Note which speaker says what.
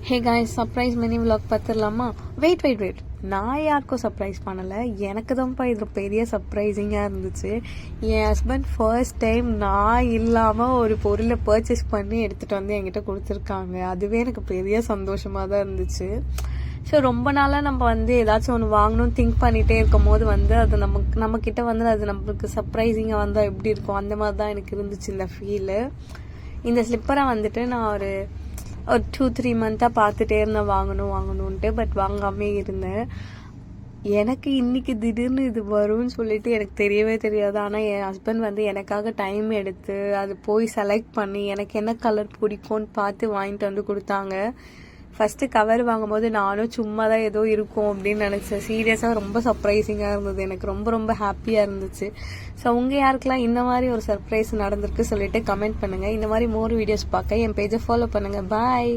Speaker 1: Hey guys, surprise mini vlog பார்த்துடலாமா? Wait நான் யாருக்கும் சர்ப்ரைஸ் பண்ணலை, எனக்கு தான்ப்பா இது பெரிய சர்ப்ரைசிங்காக இருந்துச்சு. என் ஹஸ்பண்ட் ஃபர்ஸ்ட் டைம் நான் இல்லாமல் ஒரு பொருளை பர்ச்சேஸ் பண்ணி எடுத்துகிட்டு வந்து என்கிட்ட கொடுத்துருக்காங்க. அதுவே எனக்கு பெரிய சந்தோஷமாக தான் இருந்துச்சு. ஸோ ரொம்ப நாளாக நம்ம ஏதாச்சும் ஒன்று வாங்கணும்னு திங்க் பண்ணிகிட்டே இருக்கும் போது அது நம்மக்கிட்ட அது நம்மளுக்கு சர்ப்ரைசிங்காக வந்தால் எப்படி இருக்கும், அந்த மாதிரி தான் எனக்கு இருந்துச்சு இந்த ஃபீலு. இந்த ஸ்லிப்பரை நான் ஒரு 2-3 மந்த்தாக பார்த்துட்டே இருந்தேன் வாங்கணுன்ட்டு. பட் வாங்காமே இருந்தேன். எனக்கு இன்னைக்கு திடீர்னு இது வரும்னு சொல்லிட்டு எனக்கு தெரியவே தெரியாது. ஆனால் என் ஹஸ்பண்ட் எனக்காக டைம் எடுத்து அது போய் செலக்ட் பண்ணி எனக்கு என்ன கலர் பிடிக்கும்னு பார்த்து வாங்கிட்டு வந்து கொடுத்தாங்க. ஃபஸ்ட்டு கவர் வாங்கும்போது நானும் சும்மா தான் ஏதோ இருக்கும் அப்படின்னு நினச்சேன். சீரியஸாக ரொம்ப சர்ப்ரைசிங்காக இருந்தது. எனக்கு ரொம்ப ஹாப்பியாக இருந்துச்சு. ஸோ உங்கள் யாருக்கெல்லாம் இந்த மாதிரி ஒரு சர்ப்ரைஸ் நடந்திருக்கு சொல்லிட்டு கமெண்ட் பண்ணுங்கள். இந்த மாதிரி மோர் வீடியோஸ் பார்க்க என் பேஜை ஃபாலோ பண்ணுங்கள். பாய்.